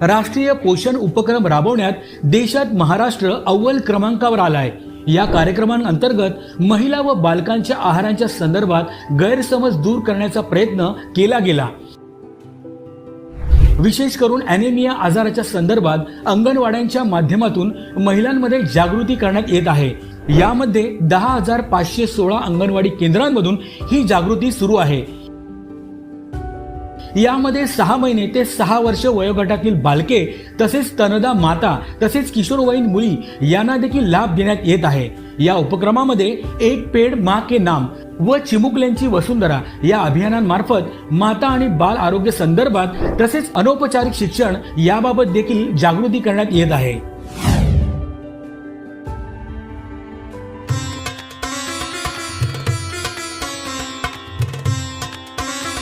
राष्ट्रीय पोषण उपक्रम राबवण्यात देशात महाराष्ट्र अव्वल क्रमांकावर आलाय। या कार्यक्रमांतर्गत महिला व बालकांच्या आहाराच्या संदर्भात गैरसमज दूर करण्याचा प्रयत्न केला गेला। विशेष करून ॲनेमिया आजाराच्या संदर्भात अंगणवाड्यांच्या माध्यमातून महिलांमध्ये जागृती करण्यात येत आहे। यामध्ये 10,516 अंगणवाडी केंद्रांमधून ही जागृती सुरू आहे। यामध्ये 6 महिने ते 6 वर्ष वयोगटातील बालके तसेच स्तनदा माता तसेच किशोरवयीन मुली यांना देखील लाभ देण्यात येत आहे। या उपक्रमामध्ये एक पेड़ माँ के नाम व चिमुकल्यांची वसुंधरा या अभियानांमार्फत माता आणि बाल आरोग्य संदर्भात तसेच अनौपचारिक शिक्षण याबाबत देखील जागृती करण्यात येत आहे।